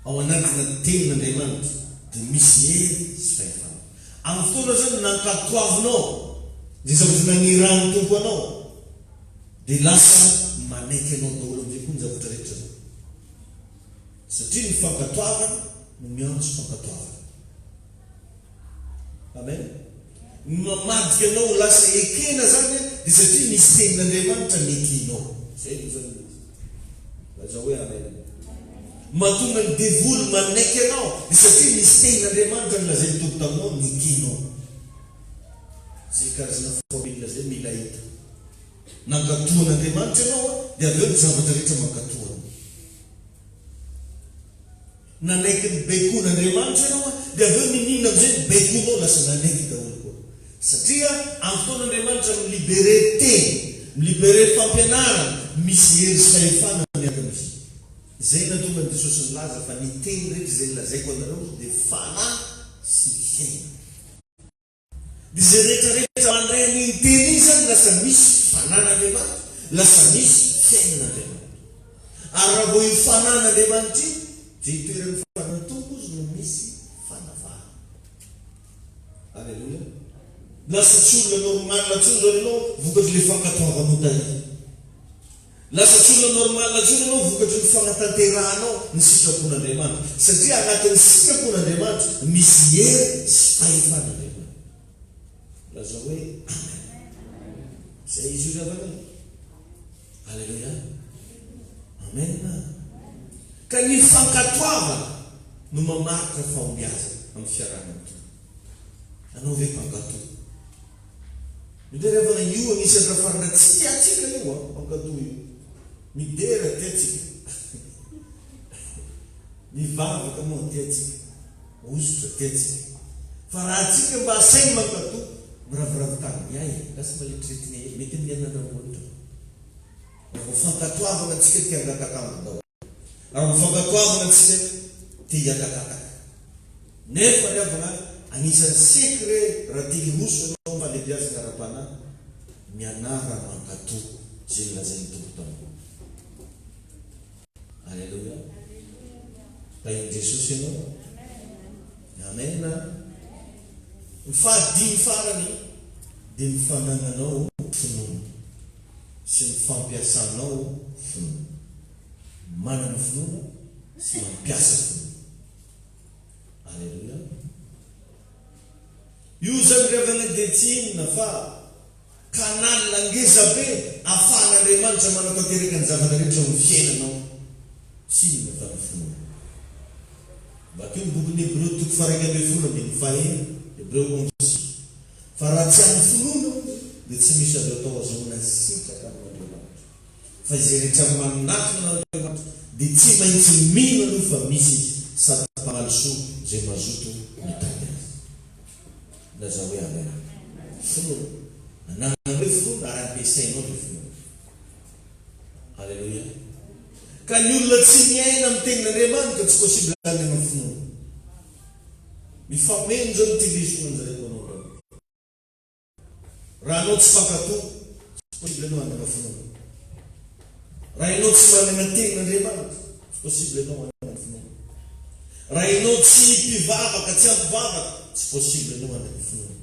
ao anatina tenin'Andriamanitra dia misy hery sy fahefana. Amin'ny fotoana zany nankatoavinao zay zavatra nanirany tompo anao, dia lasa manaiky anao daholo amin'izay koa ny zavatra rehetra zao. Satria ny fankatoavana no miantso fankatoavana. Amen. Ny mamadika anao lasa ekena zany dia satria misy tenin'Andriamanitra mekinao. Zay no zany laza hoe amen. Mahatonga ny devoly manaiky anao dia satria misy tenin'Andriamanitra ny lazay tompo taminao mekinao. Zay karazana familina zay mila hita. Nankatoan'Andriamanitra ianao dia aveo ny zavatra rehetra mankatoana. Nanaiky ny baikon'Andriamanitra ianao dia aveo ninina amin'izay ny baikonao lasa nanaiky daholo koa. Satria amin'ny fotoan'Andriamanitra milibere teny, milibere fampianarana, misy hery sy fahefana miaraka amin'izy. Zay natonga ny Jesosy nilaza fa ny teny rehetra zay nilazaiko anareo dia fanahy sy fiaina. Dia zay rehetrarehetra mandray ny teny iny zany lasa misy fanan'Andriamanitra, lasa misy fiainan'Andriamanitra. Ary raha vao io fanan'Andriamanitra io dia itoeran'ny fanan'ny tompo izy no misy fanavahana. Alleluia. Lasa tsy olona normalina tsy zao ianao vokatry le fankatoavanao taia. Lasa tsy olona normalina tsy ianao vokatry ny fanatanteranao ny sitrapon'Andriamanitra. Satria anatin'ny sitrapon'Andriamanitra misy hery sy fahefan'Andriamanitra. Laza hoe amen. Zay izy io zavana. Alleluia. Amen. Ka ny fankatoavana no mamaritra fahombiaza amin'ny fiarahamony. Anao ve mpankatoa? Midera avana io anisany raha farana tsy tiatsika io mpankatoa io. Midera tiatsika. Mivavaka moa tiatsika. Osotra tiatsika. Fa raha atsika mba asainy mankatoa, miraviravitany ay lasa maletriretiny mety mianana ohatra. Raha fankatoavana atsika tia angatakambo dao. Raha fankatoavana atsika tia hiatakataka. Nefa ny avana anisan'ny sekre raha tia hiroso anao malebiazana ara-panahy mianara mankatoa zay nilazany tompo tamiko. Alleluia. Tain'i Jesosy ianao. Amen. Ny fahadimy farany dia ny fanananao finoana sy ny fampiasanao finoana. Manana finoana sy mampiasa finoana. Alleluia. Io zany revana dia tsy inona fa kanalina ngezabe ahafahan'Andriamanitra manatanteraka ny zavatra rehetra ho fiainanao. Tsy inona fa ny finoana. Bakeo ny bokin'ny Hebreo toko faha 1:21 Hebreo 11. Fa raha tsy amin'ny finoana dia tsy misy azo atao azahoana sitraka amin'Andriamanitra. Fa izay rehetra manatona n'Andriamanitra dia tsy maintsy mino aloha fa misy sady mpamalisoa izay mazoto mitady azy. Laza hoe amen. Finoana. Anarana hoe finoana ary ampiasainao le finoana. Alleluia. Ka ny olona tsy miaina amin'ny tenin'Andriamanitra tsy possible any amin'ny finoana. Mifameno zao nytilisona anjareko anao raha. Raha anao tsy fankatoa, tsy possible anao any amin'ny finoana. Raha ianao tsy manana tenin'Andriamanitra, tsy possible anao any amin'ny finoana. Raha ianao tsy mpivavaka, tsy ampivavaka, tsy possible anao any amin'ny finoana.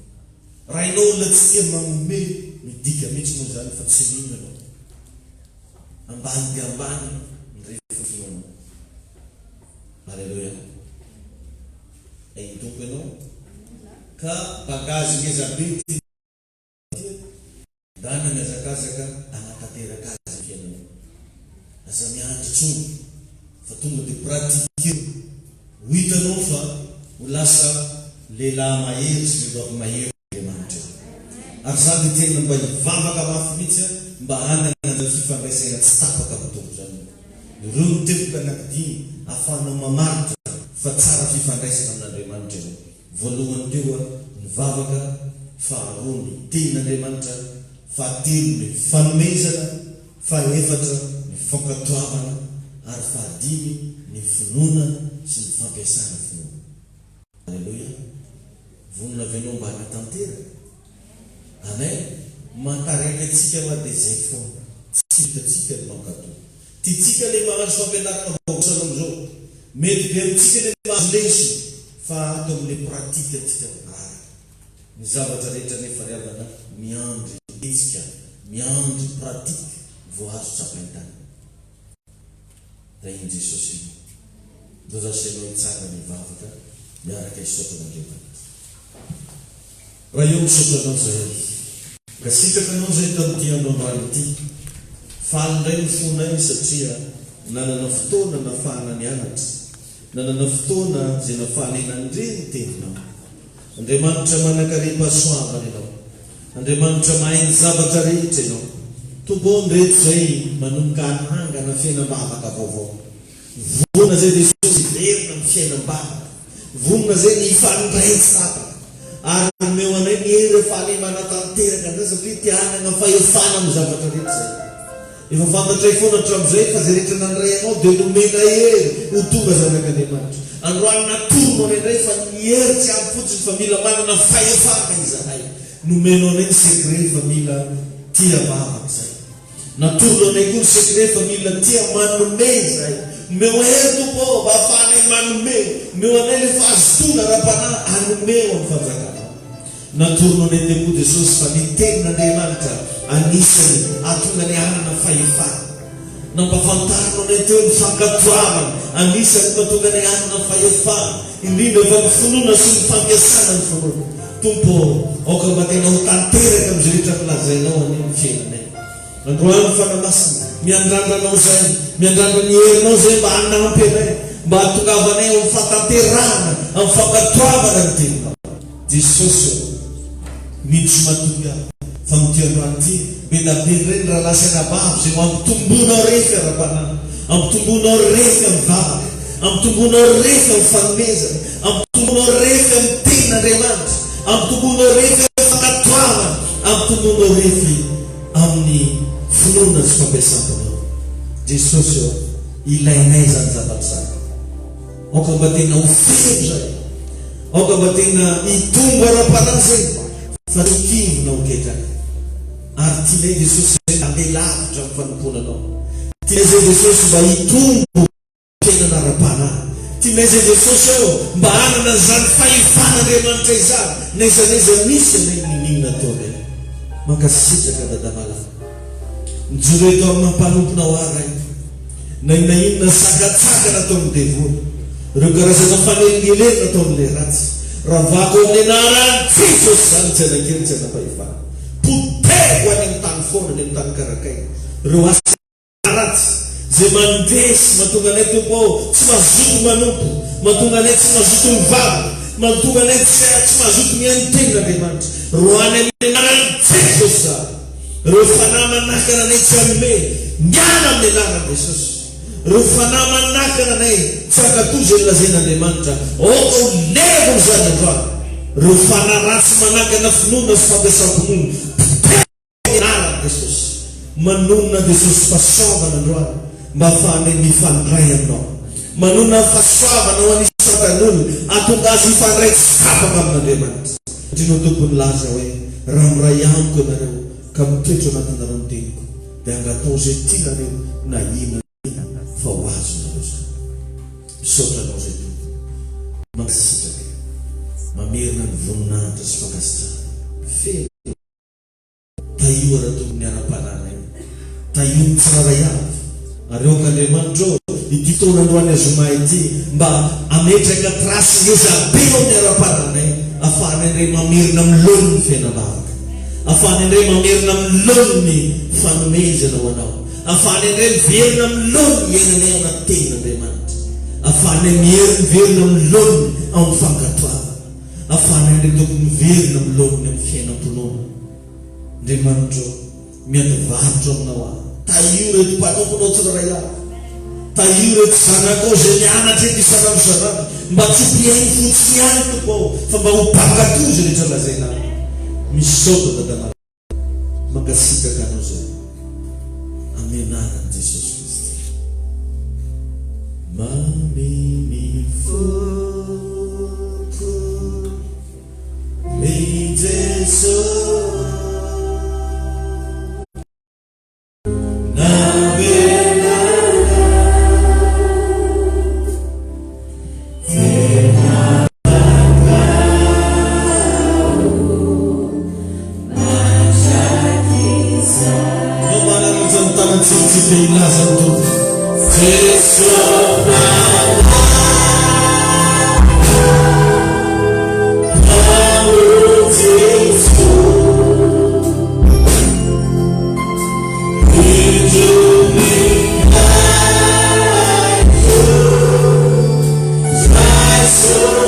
Raha ianao olona tsy tia manome, midika mihitsy moa zany fa tsy mino anao. Ambany dia ambany ny rehefa finoana. Alleluia. Ay tompo ianao ka bagazy ngezabe dana miazakazaka anatanteraka azy fiainanao. Aza miandry tsony fa tonga dia pratikeo ho hitanao fa ho lasa lehilahy mahery sy vehivavy mahery Andriamanitra. Ary zany dia tena mba hivavaka mafy mihitsy mba hanana ny fifandraisana tsy tapaka mitombo zany. Ireo mitepoka anankidimy ahafahanao mamaritra fa tsara fifandraisana amin'Andriamanitra ianao. Voalohany teo mivavaka, faharoa ny tenin'Andriamanitra, fahatelo ny fanomezana, fahaefatra ny fankatoavana, ary fahadimy ny finoana sy ny fampiasana finoana. Alleluia. Vonona avy anao mba hanatanteraka. Amen. mantaraiky atsika va dia zay foana tsy hitatsika ny mankato tiatsika le magnano fampianarana vaosana am'izao mety be amitsika le mahazo lesy fa ato amin'le pratika atsika ny zavatra rehetra nefa riavana miandry etsika miandry pratika vao azo tsapaintany da iny Jesosy iny do zasenao itsara ny vavaka miaraka isotan'Andriamanitra raha eo misotranao zay ka sitraka anao zay tamin'ity androandroany ity faly indray ny fonay satria nanana fotoana nafahana ny anatra nanana fotoana zay nafahana enandreny teninao Andriamanitra manakare-pasoavana ianao Andriamanitra mahay ny zavatra rehetra ianao tombony rehetra zay manomboka anangana fiainam-bavaka vaovao vonona zay Jesosy verina amin'ny fiainam-bavaka vonona zay ny fandraitsapaka ary nomeo anay ny hery fahalemana tanteraka an'izay satria tianana fahefana amin'ny zavatra rehetra zay efa fantatray foana hatram'izay fa zay rehetra nandray anao dia nomena hery ho tonga zanak'Andriamanitra androany natorono any indray fa ny hery tsy ampy fotsiny fa mila manana fahefana izahay nomenao anay ny sekret fa mila tia vavaka zay natorono anay koa ny sekret fa mila tia manome zay meo hery tompo mba afahanay manome meo anay le fahazotona ra-panahy anomeo amin'ny fanjakana natorono anay teo koa Jesosy fa ny tenin'Andriamanitra anisany atonga ny anana fahefana nampafantarino anay teo ny fankatoavana anisany mahatonga ny anana fahefana indrindra fa ny finoana sy ny fampiasana ny finoana tompo aoka mba tena ho tanteraka am'izay rehetra milazainao any ny fiainanay androany fanamasina miandrandranao zay miandrandra ny herinao zay mba hanampy anay mba hatongavanay amin'ny fatanterana amin'ny fankatoavana ny teninao Jesosy miditsy matoga fa mity androany ity be da be reny raha lasanabavy zay ampitombonao refy ara-panahy ampitombonao refy amin'ny vavaka ampitombonao refy amin'ny fanomezana ampitombonao refy amin'ny tenin'Andriamanitra ampitombonao refy amin'ny fankatoavana ampitombonao refy amin'ny finoana sy fampiasantanao Jesosy ilainay zany zavatra zany aoka mba tena ho feno zay aoka mba tena hitombo ara-panahy zay fa tokivona ho ketrany ary tianay Jesosy andeha lavitra amin'ny fanomponanao tianay zay Jesosy mba hitombo tenana ara-panahy tianay zay Jesosy mba hanana zany fahefan'Andriamanitra izany naizanaiza misy anay ninina taonay mankasitraka dadamalala mijoro eto amin'ny mampanomponao aray na inona sakatsaka natao amin'ny devoly ireo karazana fanelingelery natao amin'le ratsy raha vako amin'ny anarany Jesosy zany tsy anakely tsy anapahefana poteko any amin'ny tany foana ny amin'ny tany karakay ireo asa ratsy zay mandresy mahatonga anay tompo ao tsy mazoto manompo mahatonga anay tsy mazoto mivavaka mahatonga anay tsy mazoto mihaino tenin'Andriamanitra roany amin'ny anarany Jesosy zany ireo fanahy manakana anay tsy anome miana amin'ny anarany Jesosy ireo fanahy manakana anay tsy ankatoza ny lazain'Andriamanitra oka ho levo zany androany ireo fanahy ratsy manakana finoana sy fampiasam-pinoana anarany Jesosy manonona Jesosy fahasoavana androany mba afahanay mifandray aminao manonona fahasoavana ho anisy fatan'olona atonga azy hifandray tsy tapaka amin'Andriamanitra satria tompony laza hoe raha miray amiko anareo ka mitoetra anatinareo ny teniko dia angatao zay tianareo na ina fa ho azo nareo zany misotranao zay tompo mankasitraka mamerina ny voninahitra sy fankasitrahana feno taio ara-tompony ara-pananay taio ny tsiraray avy ary eok'Andriamanitra ity taona androany azomay ity mba ametraka trasy ngezabenao ny ara-pananay afahanay indray mamerina milony ny fiainam-bavaka afahanay indray mamerina milony ny fanomezana ho anao afahanay indray miverina milony iainanay anaty tenin'Andriamanitra afahanay miverina milony amin'ny fankatoavana afahanay indray tokony miverina milony amin'ny fiainam-ponoana Andriamanitra miandivaritra aminao aho taio reto mpanomponao tsiraray avy taio reto zanakao zay mianatra ety isanandro mba tsy mpiainy fotsiny any tompo ao fa mba ho mpankatozy rehetra lazaina misy saoka dadana mankasitraka anao zay amin'ny anarany Jesosy Kristy mamimi foko mi Jesosy tsika ilaza to So